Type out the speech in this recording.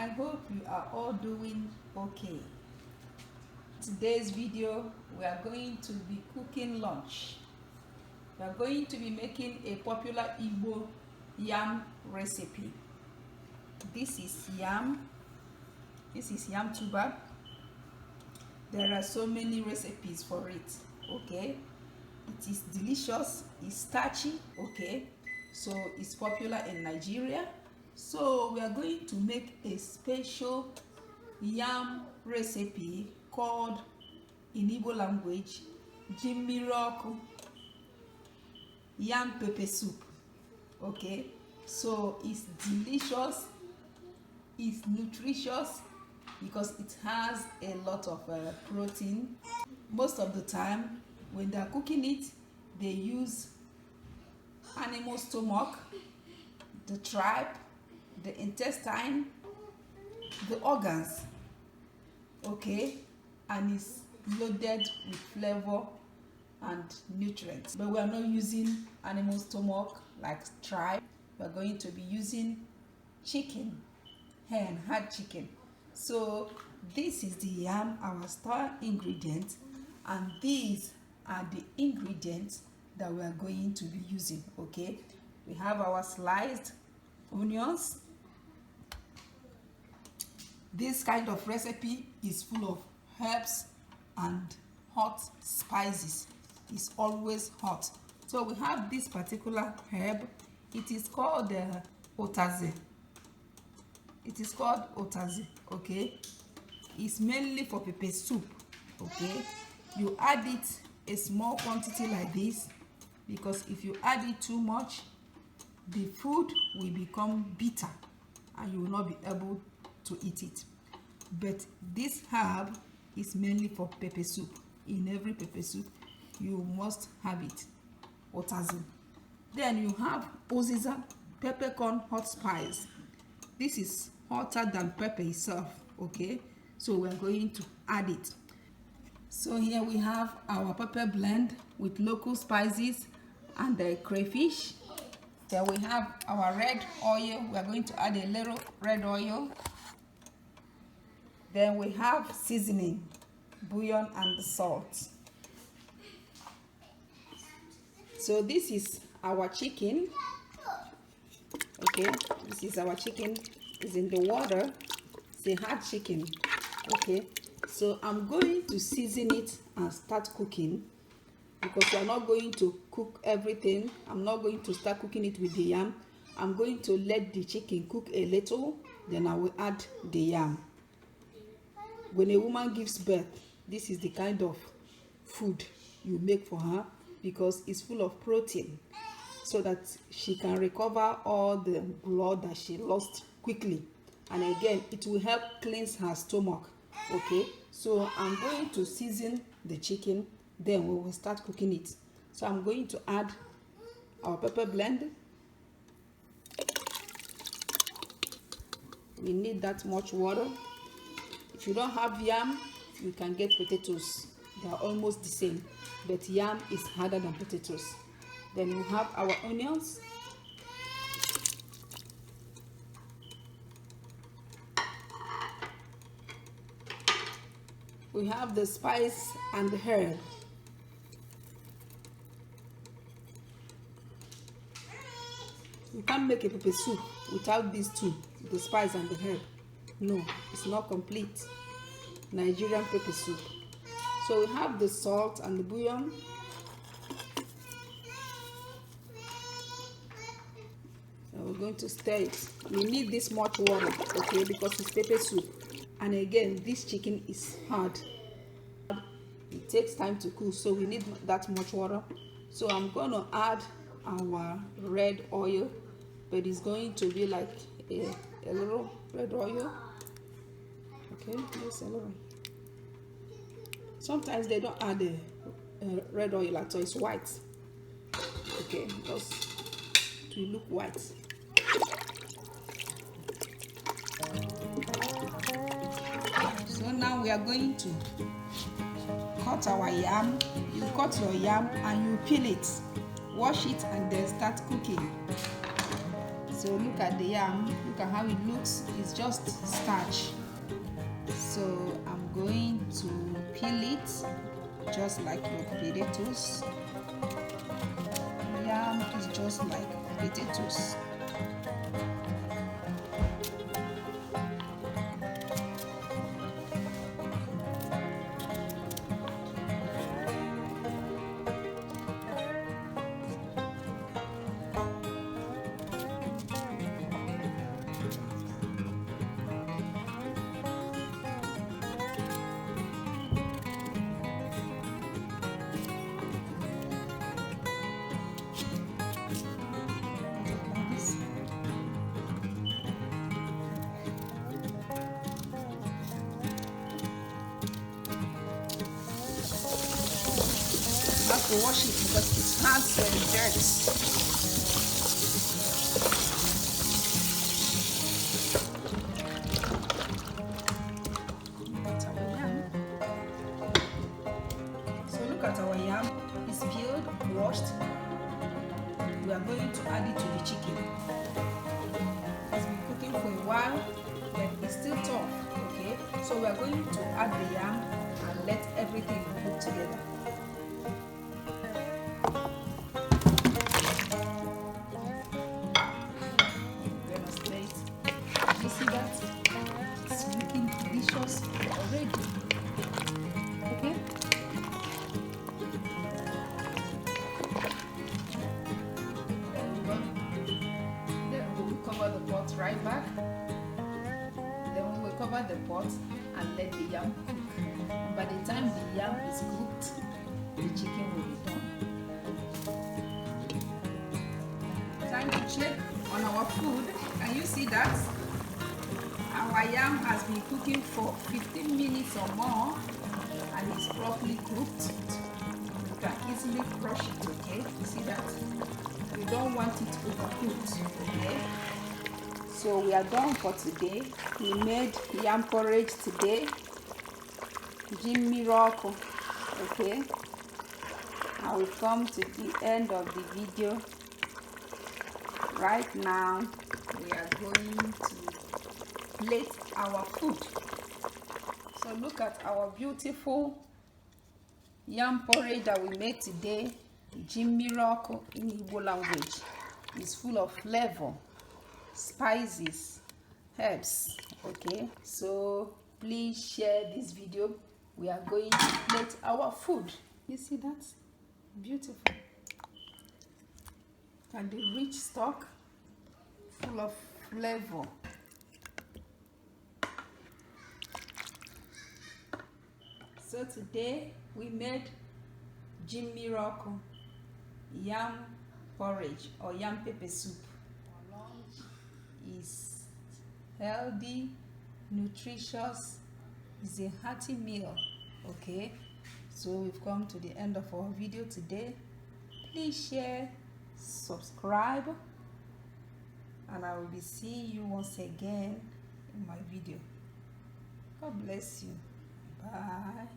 I hope you are all doing okay. Today's video, we are going to be cooking lunch. We are going to be making a popular Igbo yam recipe. This is yam. This is yam tuber. There are so many recipes for it. Okay, it is delicious. It's starchy. Okay, so it's popular in Nigeria. So we are going to make a special yam recipe called, in Igbo language, Mmiri yam pepper soup. Okay, so it's delicious, it's nutritious because it has a lot of protein. Most of the time when they're cooking it, they use animal stomach, the tripe, the intestine, the organs. Okay, and it's loaded with flavor and nutrients. But we are not using animal stomach like tripe. We are going to be using chicken, hen, hard chicken. So this is the yam, our star ingredient, and these are the ingredients that we are going to be using. Okay, we have our sliced onions. This kind of recipe is full of herbs and hot spices. It's always hot. So we have this particular herb. It is called Utazi. It is called Utazi. Okay, it's mainly for pepper soup. Okay, you add it a small quantity like this, because if you add it too much, the food will become bitter and you will not be able to eat it. But this herb is mainly for pepper soup. In every pepper soup you must have it, Utazi. Then you have Uziza, peppercorn hot spice. This is hotter than pepper itself. Okay, so we are going to add it. So here we have our pepper blend with local spices and the crayfish. Then we have our red oil. We are going to add a little red oil. Then we have seasoning, bouillon and salt. So this is our chicken. Okay, this is our chicken. It's in the water. It's a hard chicken. Okay, so I'm going to season it and start cooking, because we are not going to cook everything. I'm not going to start cooking it with the yam. I'm going to let the chicken cook a little, then I will add the yam. When a woman gives birth, this is the kind of food you make for her, because it's full of protein, so that she can recover all the blood that she lost quickly. And again, it will help cleanse her stomach. Okay, so I'm going to season the chicken, then we will start cooking it. So I'm going to add our pepper blend. We need that much water. If you don't have yam, you can get potatoes. They are almost the same, but yam is harder than potatoes. Then we have our onions. We have the spice and the herb. You can't make a pepper soup without these two, the spice and the herb. No, it's not complete Nigerian pepper soup. So we have the salt and the bouillon. So we're going to stir it. We need this much water, okay, because it's pepper soup. And again, this chicken is hard. It takes time to cook, so we need that much water. So I'm going to add our red oil, but it's going to be like a little red oil. Okay, yes, a little. Sometimes they don't add a red oil at all. It's white. Okay, because it will look white. So now we are going to cut our yam. You cut your yam and you peel it, wash it, and then start cooking. So look at the yam, look at how it looks. It's just starch. So I'm going to peel it just like your potatoes. Yam is just like potatoes. Have to wash it because it has dirt. So look at our yam. It's peeled, washed. We are going to add it to the chicken. It's been cooking for a while, but it's still tough. Okay, so we are going to add the yam and let everything cook together. You see that? It's looking delicious already. Okay? Then we will cover the pot right back. Then we will cover the pot and let the yam cook. And by the time the yam is cooked, the chicken will be done. Time to check on our food. Can you see that? Our yam has been cooking for 15 minutes or more and it's properly cooked. You can easily crush it, okay? You see that? We don't want it overcooked, okay? So we are done for today. We made yam porridge today. Mmiri, okay? Now we come to the end of the video. Right now, we are going to plate our food. So look at our beautiful yam porridge that we made today. Mmiri in Igbo language. It's full of flavor, spices, herbs. Okay, so please share this video. We are going to plate our food. You see that? Beautiful. And the rich stock, full of flavor. So today we made Mmiri yam porridge or yam pepper soup. Our lunch is healthy, nutritious. It's a hearty meal. Okay, so we've come to the end of our video today. Please share, subscribe, and I will be seeing you once again in my video. God bless you. Bye.